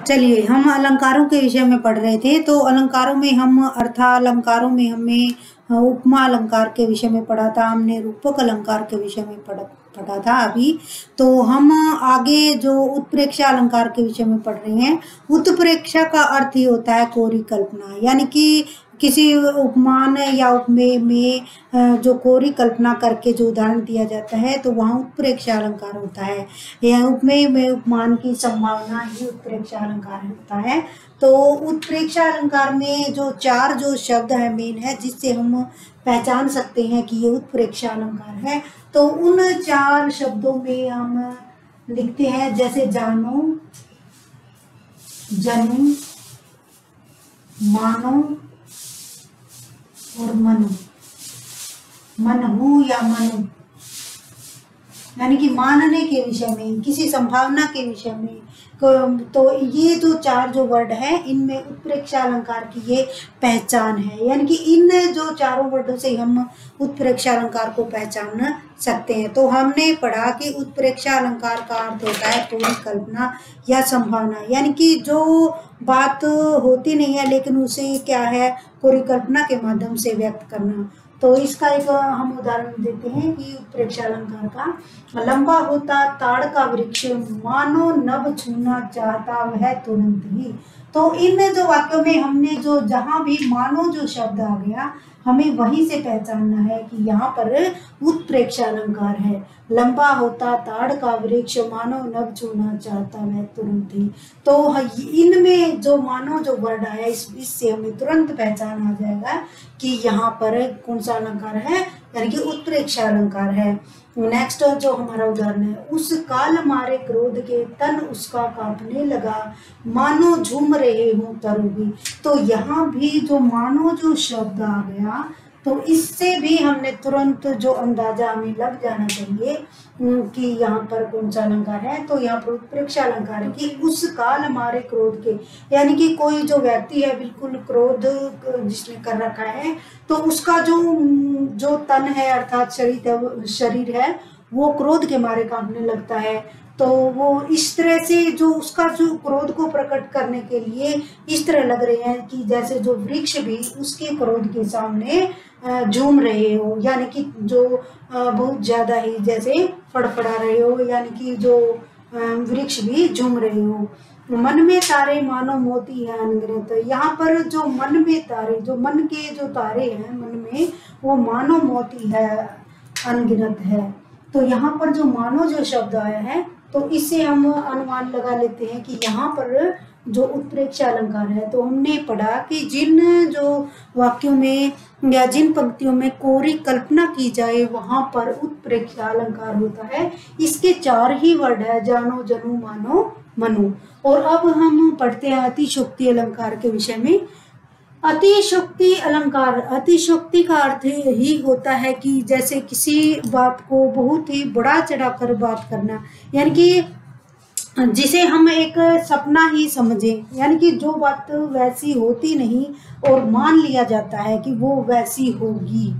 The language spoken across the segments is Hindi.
चलिए, हम अलंकारों के विषय में पढ़ रहे थे। तो अलंकारों में हम अर्थालंकारों में हमने उपमा अलंकार के विषय में पढ़ा था, हमने रूपक अलंकार के विषय में पढ़ा था अभी। तो हम आगे जो उत्प्रेक्षा अलंकार के विषय में पढ़ रहे हैं। उत्प्रेक्षा का अर्थ ही होता है कोरी कल्पना, यानी कि किसी उपमान या उपमेय में जो कोरी कल्पना करके जो उदाहरण दिया जाता है तो वहाँ उत्प्रेक्षा अलंकार होता है। यह उपमेय में उपमान की संभावना ही उत्प्रेक्षा अलंकार होता है। तो उत्प्रेक्षा अलंकार में जो चार जो शब्द है मेन है, जिससे हम पहचान सकते हैं कि ये उत्प्रेक्षा अलंकार है। तो उन चार शब्दों में हम लिखते हैं, जैसे जानो, जनु, मानो और मनु। मनहु या मनु, यानी कि मानने के विषय में, किसी संभावना के विषय में। तो ये जो चार जो वर्ड है, इनमें उत्प्रेक्षा अलंकार की ये पहचान है। यानी कि इन जो चारों वर्डों से हम उत्प्रेक्षा अलंकार को पहचान सकते हैं। तो हमने पढ़ा कि उत्प्रेक्षा अलंकार का अर्थ होता है पूरी कल्पना या संभावना, यानी कि जो बात होती नहीं है लेकिन उसे क्या है, पूरी कल्पना के माध्यम से व्यक्त करना। तो इसका एक हम उदाहरण देते हैं कि उत्प्रेक्षा अलंकार का, लंबा होता ताड़ का वृक्ष, मानो नभ छूना चाहता वह तुरंत ही। तो इन जो वाक्यों में हमने जो जहां भी मानो जो शब्द आ गया, हमें वहीं से पहचानना है कि यहाँ पर उत्प्रेक्षा अलंकार है। लंबा होता ताड़ का वृक्ष, मानो नभ छूना चाहता वह तुरंत ही। तो इनमें जो मानो जो वर्ड आया, इससे हमें तुरंत पहचान आ जाएगा कि यहाँ पर कौन सा अलंकार है, यानी कि उत्प्रेक्षा अलंकार है। नेक्स्ट जो हमारा उदाहरण है, उस काल मारे क्रोध के तन उसका कांपने लगा, मानो झूम रहे हो तरुगी। तो यहाँ भी जो मानो जो शब्द आ गया, तो इससे भी हमने तुरंत जो अंदाजा हमें लग जाना चाहिए कि यहाँ पर कौन सा अलंकार है। तो यहाँ पर उत्प्रेक्षा अलंकार है कि उस काल मारे क्रोध के, यानी कि कोई जो व्यक्ति है बिल्कुल क्रोध जिसने कर रखा है, तो उसका जो तन है अर्थात शरीर है, वो क्रोध के मारे कांपने लगता है। तो वो इस तरह से जो उसका जो क्रोध को प्रकट करने के लिए इस तरह लग रहे हैं कि जैसे जो वृक्ष भी उसके क्रोध के सामने झूम रहे हो, यानी कि जो बहुत ज्यादा ही जैसे फड़फड़ा रहे हो, यानी कि जो वृक्ष भी झूम रहे हो। मन में तारे मानो मोती है अनगिनत। यहाँ पर जो मन में तारे, जो मन के जो तारे हैं मन में, वो मानो मोती है अनगिनत है। तो यहाँ पर जो मानो जो शब्द आया है, तो इससे हम अनुमान लगा लेते हैं कि यहाँ पर जो उत्प्रेक्षा अलंकार है। तो हमने पढ़ा कि जिन जो वाक्यों में या जिन पंक्तियों में कोरी कल्पना की जाए वहां पर उत्प्रेक्षा अलंकार होता है। इसके चार ही वर्ड है, जानो, जनु, मानो, मनु। और अब हम पढ़ते हैं अतिशोक्ति अलंकार के विषय में। अतिशोक्ति अलंकार, अतिशोक्ति का अर्थ ही होता है कि जैसे किसी बात को बहुत ही बढ़ा चढ़ाकर बात करना, यानी कि जिसे हम एक सपना ही समझें, यानी कि जो बात वैसी होती नहीं और मान लिया जाता है कि वो वैसी होगी।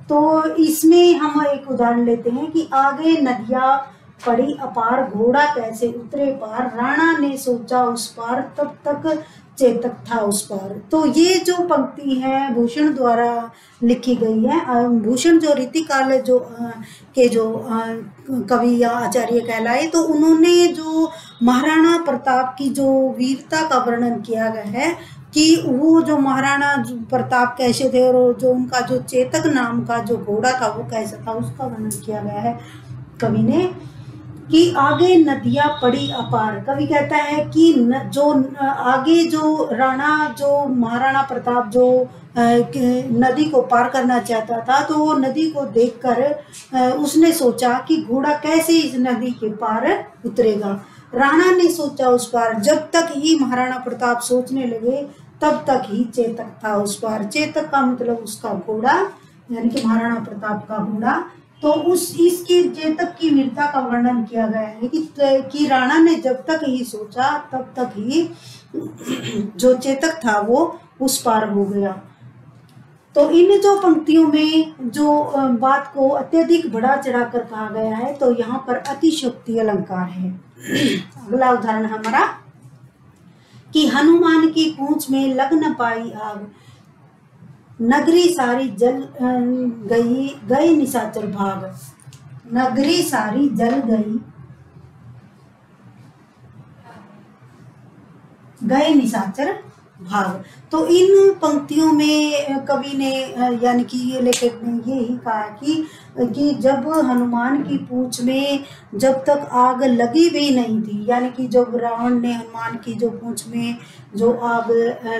तो इसमें हम एक उदाहरण लेते हैं कि आगे नदियाँ पड़ी अपार, घोड़ा कैसे उतरे पार, राणा ने सोचा उस पार, तब तक चेतक था उस पार। तो ये जो पंक्ति है भूषण द्वारा लिखी गई है। भूषण जो रीतिकाल जो के जो कवि या आचार्य कहलाए, तो उन्होंने जो महाराणा प्रताप की जो वीरता का वर्णन किया गया है कि वो जो महाराणा प्रताप कैसे थे और जो उनका जो चेतक नाम का जो घोड़ा था वो कैसा था, उसका वर्णन किया गया है कवि ने। कि आगे नदियाँ पड़ी अपार, कवि कहता है कि जो आगे जो राणा जो महाराणा प्रताप जो नदी को पार करना चाहता था, तो वो नदी को देखकर उसने सोचा कि घोड़ा कैसे इस नदी के पार उतरेगा। राणा ने सोचा उस पार, जब तक ही महाराणा प्रताप सोचने लगे तब तक ही चेतक था उस पार। चेतक का मतलब उसका घोड़ा, यानी कि महाराणा प्रताप का घोड़ा। तो इसकी चेतक की वीरता का वर्णन किया गया है कि राणा ने जब तक ही सोचा तब तक ही जो चेतक था वो उस पार हो गया। तो इन जो पंक्तियों में जो बात को अत्यधिक बढ़ा चढ़ाकर कहा गया है, तो यहाँ पर अतिशोक्ति अलंकार है। अगला उदाहरण हमारा, कि हनुमान की पूंछ में लग न पाई आग, नगरी सारी जल गई, गए निशाचर भाग। नगरी सारी जल गई, गए निशाचर भाग। तो इन पंक्तियों में कवि ने यानी कि ये लेखक ने ये ही कहा कि जब हनुमान की पूंछ में जब तक आग लगी भी नहीं थी, यानी कि जब रावण ने हनुमान की जो पूंछ में जो आग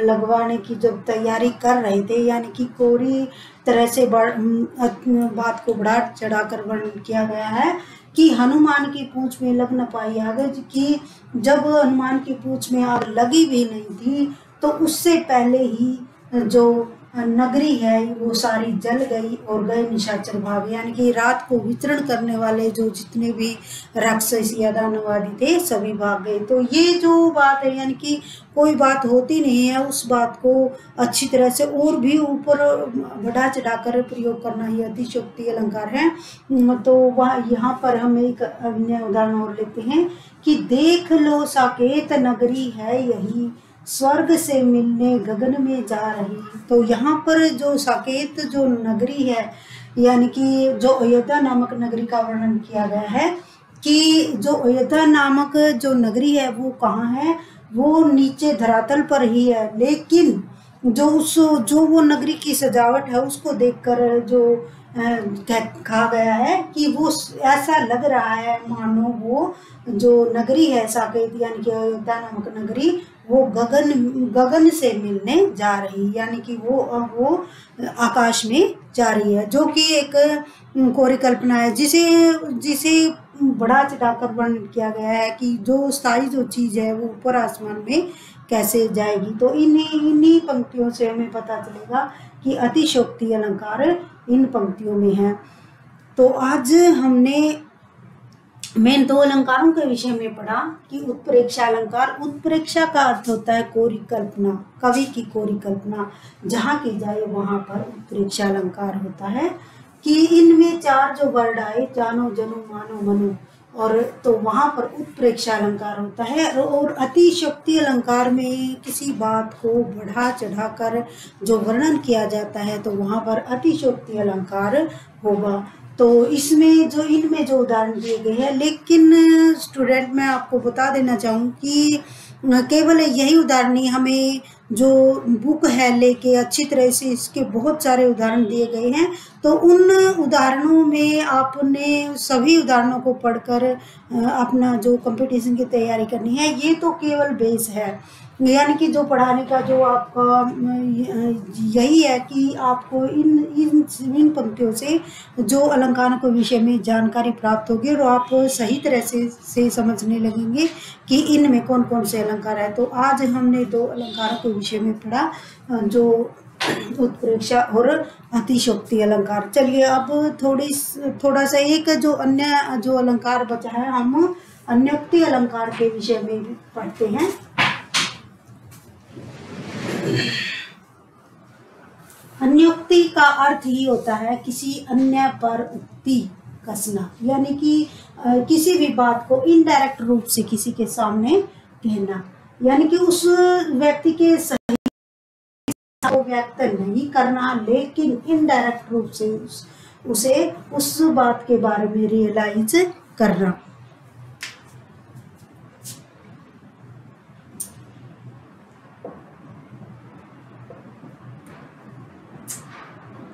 लगवाने की जब तैयारी कर रहे थे, यानी कि पूरी तरह से बात को बढ़ा चढ़ाकर वर्णन किया गया है कि हनुमान की पूंछ में लग न पाई आग, कि जब हनुमान की पूंछ में आग लगी भी नहीं थी तो उससे पहले ही जो नगरी है वो सारी जल गई और गए निशाचर भाग, यानी कि रात को विचरण करने वाले जो जितने भी राक्षस या दानववादी थे सभी भाग गए। तो ये जो बात है, यानी कि कोई बात होती नहीं है उस बात को अच्छी तरह से और भी ऊपर बढ़ा चढ़ाकर प्रयोग करना ही अतिशयोक्ति अलंकार है। तो वह यहाँ पर हम एक अन्य उदाहरण और लेते हैं कि देख लो साकेत नगरी है यही, स्वर्ग से मिलने गगन में जा रही। तो यहाँ पर जो साकेत जो नगरी है, यानी कि जो अयोध्या नामक नगरी का वर्णन किया गया है कि जो अयोध्या नामक जो नगरी है वो कहाँ है, वो नीचे धरातल पर ही है, लेकिन जो वो नगरी की सजावट है उसको देखकर जो कहा गया है कि वो ऐसा लग रहा है मानो वो जो नगरी है साकेत यानी कि अयोध्या नामक नगरी वो गगन से मिलने जा रही, यानी कि वो आकाश में जा रही है, जो कि एक कोरी कल्पना है जिसे बढ़ा चढ़ाकर वर्णन किया गया है कि जो स्थायी जो चीज है वो ऊपर आसमान में कैसे जाएगी। तो इन्हीं पंक्तियों से हमें पता चलेगा कि अतिशयोक्ति अलंकार इन पंक्तियों में है। तो आज हमने मेन दो अलंकारों के विषय में पढ़ा कि उत्प्रेक्षा अलंकार। उत्प्रेक्षा का अर्थ होता है कोरी कल्पना, कवि की कोरी कल्पना, जहाँ की जाए वहां पर उत्प्रेक्षा अलंकार होता है कि इनमें चार जो वर्ड आए जानो जनु मानो मनु, और तो वहां पर उत्प्रेक्षा अलंकार होता है। और अतिशयोक्ति अलंकार में किसी बात को बढ़ा चढ़ाकर जो वर्णन किया जाता है तो वहां पर अतिशयोक्ति अलंकार होगा। तो इनमें जो उदाहरण दिए गए हैं, लेकिन स्टूडेंट मैं आपको बता देना चाहूँ कि केवल यही उदाहरण नहीं, हमें जो बुक है लेके अच्छी तरह से इसके बहुत सारे उदाहरण दिए गए हैं। तो उन उदाहरणों में आपने सभी उदाहरणों को पढ़कर अपना जो कंपटीशन की तैयारी करनी है। ये तो केवल बेस है, यानी कि जो पढ़ाने का जो आपका यही है कि आपको इन पंक्तियों से जो अलंकारों के विषय में जानकारी प्राप्त होगी और आप सही तरह से समझने लगेंगे कि इनमें कौन कौन से अलंकार है। तो आज हमने दो अलंकारों के विषय में पढ़ा, जो उत्प्रेक्षा और अतिशयोक्ति अलंकार। चलिए अब थोड़ा सा एक जो अन्य जो अलंकार बचा है हम अन्योक्ति अलंकार के विषय में पढ़ते हैं। अन्योक्ति का अर्थ ही होता है किसी अन्य पर उक्ति कसना, यानी कि किसी भी बात को इनडायरेक्ट रूप से किसी के सामने कहना, यानी कि उस व्यक्ति के सही को व्यक्त नहीं करना, लेकिन इनडायरेक्ट रूप से उसे उस बात के बारे में रियलाइज करना।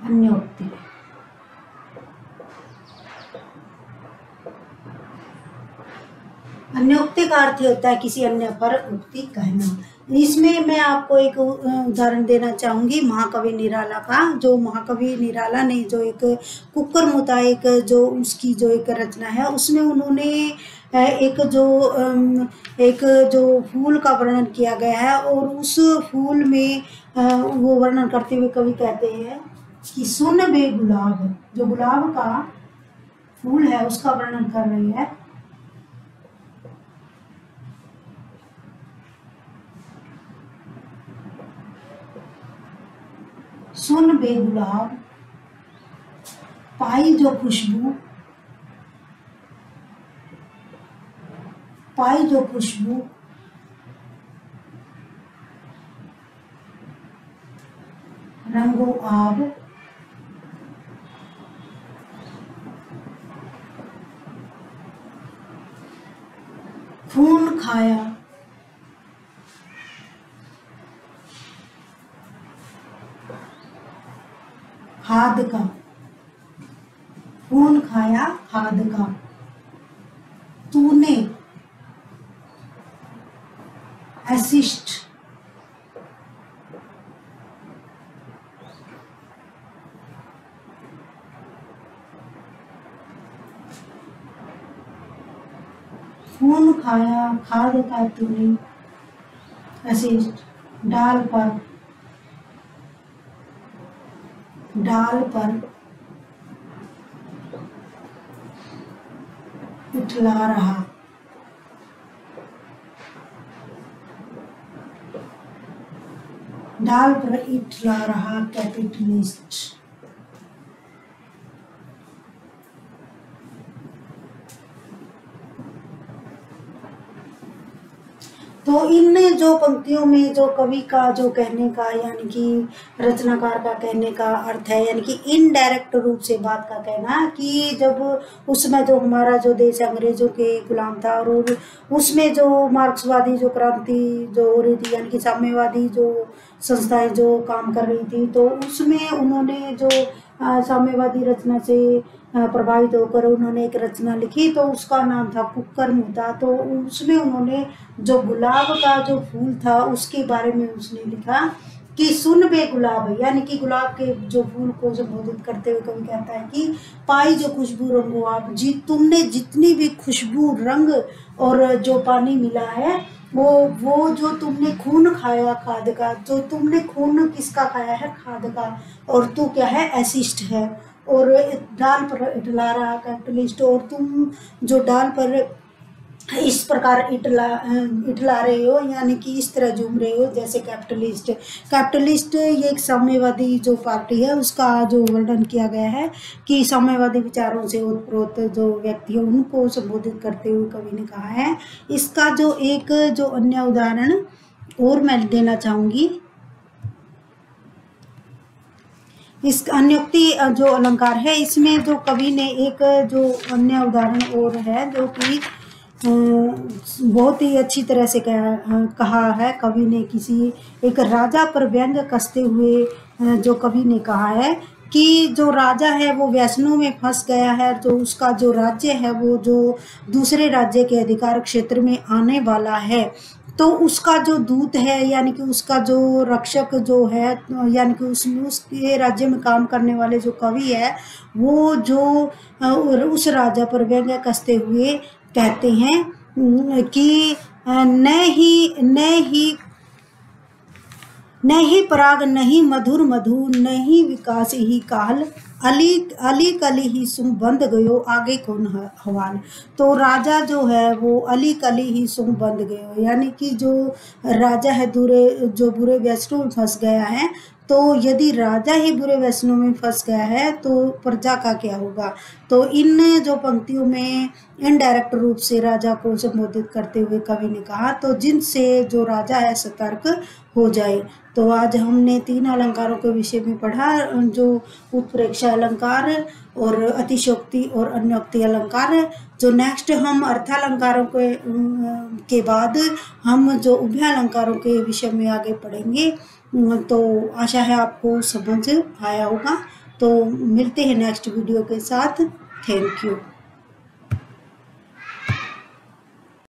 अन्योक्ति अन्योक्ति का अर्थ होता है किसी अन्य पर उक्ति कहना। इसमें मैं आपको एक उदाहरण देना चाहूंगी महाकवि निराला का। जो महाकवि निराला ने जो एक कुक्कर मुता एक जो उसकी जो एक रचना है, उसमें उन्होंने एक जो फूल का वर्णन किया गया है, और उस फूल में वो वर्णन करते हुए कवि कहते हैं कि सुन बे गुलाब, जो गुलाब का फूल है उसका वर्णन कर रही है। सुन बे गुलाब पाई जो खुशबू, पाई जो खुशबू रंगो आब, खून खाया, खाद का, खून खाया खाद का, तूने, असिस्ट, खून खाया खाद का तूने, असिस्ट, डाल पर, डाल पर, इठला रहा, डाल पर इठला रहा, कैपिटलिस्ट। तो इन जो पंक्तियों में जो कवि का जो कहने का यानी कि रचनाकार का कहने का अर्थ है, यानी कि इनडायरेक्ट रूप से बात का कहना कि जब उसमें जो हमारा जो देश अंग्रेजों के गुलाम था और उसमें जो मार्क्सवादी जो क्रांति जो हो रही थी, यानी कि साम्यवादी जो संस्थाएं जो काम कर रही थी, तो उसमें उन्होंने जो साम्यवादी रचना से प्रभावित होकर उन्होंने एक रचना लिखी, तो उसका नाम था कुक्कर मुद्दा। तो उसमें उन्होंने जो गुलाब का जो फूल था उसके बारे में उसने लिखा कि सुन बे गुलाब, यानी कि गुलाब के जो फूल को संबोधित करते हुए कवि कहता है कि पाई जो खुशबू रंगो आप, जी तुमने जितनी भी खुशबू रंग और जो पानी मिला है वो जो तुमने खून खाया खाद का, जो तुमने खून किसका खाया है, खाद का, और तू क्या है, एसिस्ट है, और डाल पर इटला रहा, कैपिटलिस्ट, और तुम जो डाल पर इस प्रकार इटला रहे हो, यानी कि इस तरह झूम रहे हो जैसे कैपिटलिस्ट। कैपिटलिस्ट ये एक साम्यवादी जो पार्टी है उसका जो वर्णन किया गया है कि साम्यवादी विचारों से ओतप्रोत जो व्यक्ति है उनको संबोधित करते हुए कवि ने कहा है। इसका जो एक जो अन्य उदाहरण और मैं देना चाहूंगी, इस अन्योक्ति जो अलंकार है इसमें जो कवि ने एक जो अन्य उदाहरण और है जो कि बहुत ही अच्छी तरह से कहा है कवि ने, किसी एक राजा पर व्यंग कसते हुए जो कवि ने कहा है कि जो राजा है वो व्यसनों में फंस गया है, जो उसका जो राज्य है वो जो दूसरे राज्य के अधिकार क्षेत्र में आने वाला है, तो उसका जो दूत है यानी कि उसका जो रक्षक जो है, यानी कि उसके राज्य में काम करने वाले जो कवि है वो जो उस राजा पर व्यंग कसते हुए कहते हैं कि नहीं पराग नहीं मधुर मधु नहीं विकास ही काल, अली अली कली ही सुम बंद गयो आगे कौन हवाल। तो राजा जो है वो अली कली ही सुम बंद गयो, यानी कि जो राजा है जो बुरे व्यसनों में फंस गया है, तो यदि राजा ही बुरे व्यसनों में फंस गया है तो प्रजा का क्या होगा। तो इन जो पंक्तियों में इनडायरेक्ट रूप से राजा को संबोधित करते हुए कवि ने कहा तो जिनसे जो राजा है सतर्क हो जाए। तो आज हमने 3 अलंकारों के विषय में पढ़ा, जो उत्प्रेक्षा अलंकार और अतिशयोक्ति और अन्योक्ति अलंकार। जो नेक्स्ट हम अर्थालंकारों के बाद हम जो उभय अलंकारों के विषय में आगे पढ़ेंगे। तो आशा है आपको समझ आया होगा। तो मिलते हैं नेक्स्ट वीडियो के साथ। Thank you.